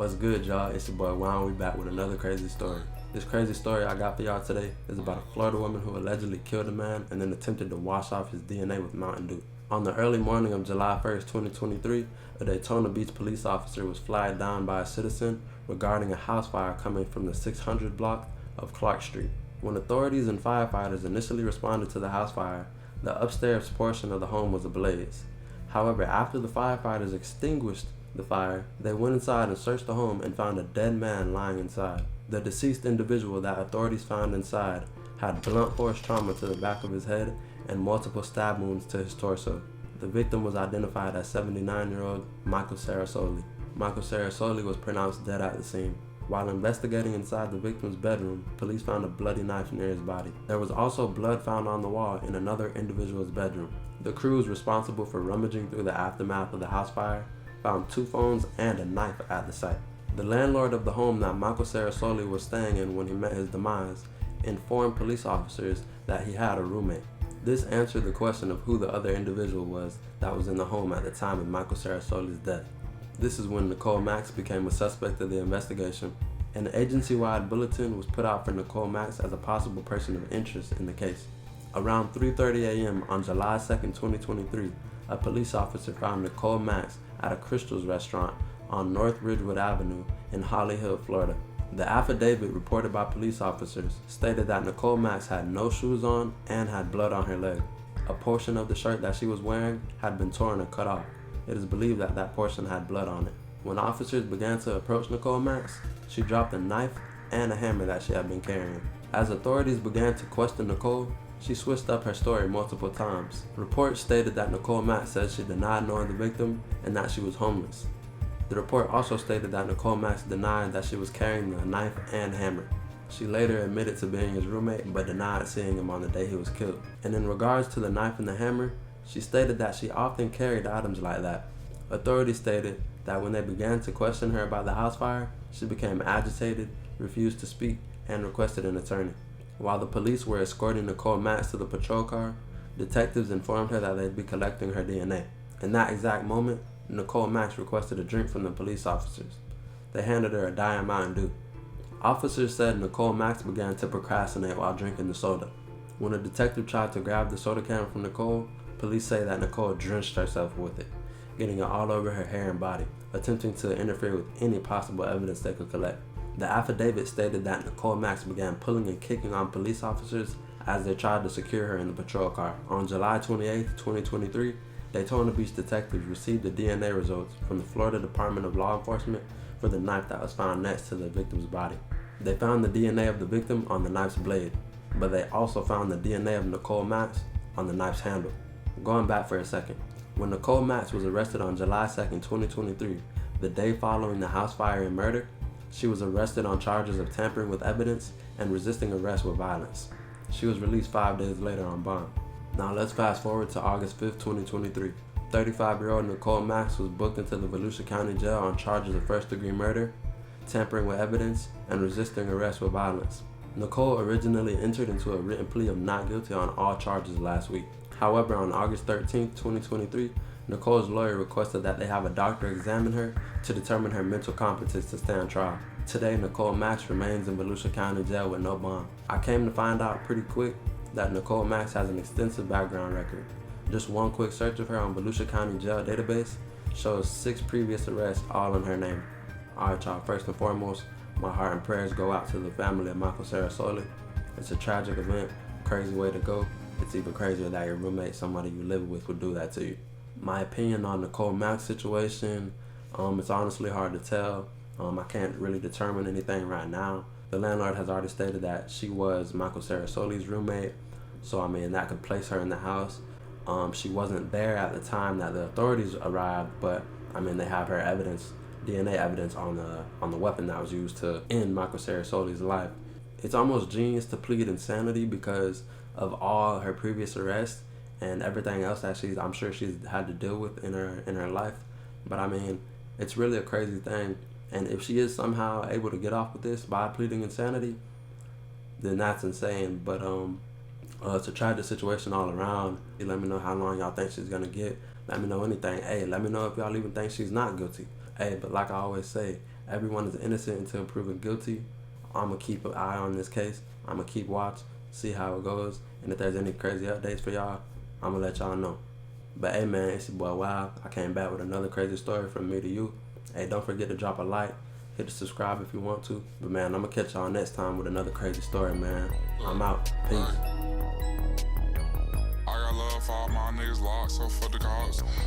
What's good, y'all? It's your boy Juan. We back with another crazy story. This crazy story I got for y'all today is about a Florida woman who allegedly killed a man and then attempted to wash off his DNA with Mountain Dew. On the early morning of July 1st, 2023, a Daytona Beach police officer was flagged down by a citizen regarding a house fire coming from the 600 block of Clark Street. When authorities and firefighters initially responded to the house fire, the upstairs portion of the home was ablaze. However, after the firefighters extinguished the fire, they went inside and searched the home and found a dead man lying inside. The deceased individual that authorities found inside had blunt force trauma to the back of his head and multiple stab wounds to his torso. The victim was identified as 79-year-old Michael Cerasoli. Michael Cerasoli was pronounced dead at the scene. While investigating inside the victim's bedroom, police found a bloody knife near his body. There was also blood found on the wall in another individual's bedroom. The crews responsible for rummaging through the aftermath of the house fire found 2 phones and a knife at the site. The landlord of the home that Michael Cerasoli was staying in when he met his demise informed police officers that he had a roommate. This answered the question of who the other individual was that was in the home at the time of Michael Cerasoli's death. This is when Nichole Maks became a suspect of the investigation. An agency-wide bulletin was put out for Nichole Maks as a possible person of interest in the case. Around 3:30 a.m. on July 2nd, 2023, a police officer found Nichole Maks at a Crystal's restaurant on North Ridgewood Avenue in Holly Hill, Florida. The affidavit reported by police officers stated that Nichole Maks had no shoes on and had blood on her leg. A portion of the shirt that she was wearing had been torn and cut off. It is believed that that portion had blood on it. When officers began to approach Nichole Maks, she dropped a knife and a hammer that she had been carrying. As authorities began to question Nichole, she switched up her story multiple times. Reports stated that Nichole Maks said she denied knowing the victim and that she was homeless. The report also stated that Nichole Maks denied that she was carrying the knife and hammer. She later admitted to being his roommate but denied seeing him on the day he was killed. And in regards to the knife and the hammer, she stated that she often carried items like that. Authorities stated that when they began to question her about the house fire, she became agitated, refused to speak, and requested an attorney. While the police were escorting Nichole Maks to the patrol car, detectives informed her that they'd be collecting her DNA. In that exact moment, Nichole Maks requested a drink from the police officers. They handed her a Diet Mountain Dew. Officers said Nichole Maks began to procrastinate while drinking the soda. When a detective tried to grab the soda can from Nichole, police say that Nichole drenched herself with it, getting it all over her hair and body, attempting to interfere with any possible evidence they could collect. The affidavit stated that Nichole Maks began pulling and kicking on police officers as they tried to secure her in the patrol car. On July 28, 2023, Daytona Beach detectives received the DNA results from the Florida Department of Law Enforcement for the knife that was found next to the victim's body. They found the DNA of the victim on the knife's blade, but they also found the DNA of Nichole Maks on the knife's handle. Going back for a second, when Nichole Maks was arrested on July 2nd, 2023, the day following the house fire and murder, she was arrested on charges of tampering with evidence and resisting arrest with violence. She was released 5 days later on bond. Now let's fast forward to August 5th, 2023. 35-year-old Nichole Maks was booked into the Volusia County Jail on charges of first-degree murder, tampering with evidence, and resisting arrest with violence. Nichole originally entered into a written plea of not guilty on all charges last week. However, on August 13th, 2023, Nichole's lawyer requested that they have a doctor examine her to determine her mental competence to stand trial. Today, Nichole Maks remains in Volusia County Jail with no bond. I came to find out pretty quick that Nichole Maks has an extensive background record. Just one quick search of her on Volusia County Jail database shows 6 previous arrests all in her name. Alright y'all, first and foremost, my heart and prayers go out to the family of Michael Cerasoli. It's a tragic event, crazy way to go. It's even crazier that your roommate, somebody you live with, would do that to you. My opinion on Nichole Maks' situation, it's honestly hard to tell. I can't really determine anything right now. The landlord has already stated that she was Michael Cerasoli's roommate, so I mean that could place her in the house. She wasn't there at the time that the authorities arrived, but I mean they have her evidence, DNA evidence on the weapon that was used to end Michael Cerasoli's life. It's almost genius to plead insanity because of all her previous arrests and everything else that I'm sure she's had to deal with in her life. But I mean, it's really a crazy thing. And if she is somehow able to get off with this by pleading insanity, then that's insane. But it's a tragic situation all around. Let me know how long y'all think she's gonna get. Let me know anything. Hey, let me know if y'all even think she's not guilty. Hey, but like I always say, Everyone is innocent until proven guilty. I'm going to keep an eye on this case. I'm going to keep watch, see how it goes. And if there's any crazy updates for y'all, I'm going to let y'all know. But hey man, it's your boy Wild. I came back with another crazy story from me to you. Hey, don't forget to drop a like. Hit the subscribe if you want to. But man, I'm going to catch y'all next time with another crazy story, man. I'm out. Peace. I got love for all my niggas locked, so fuck the cops.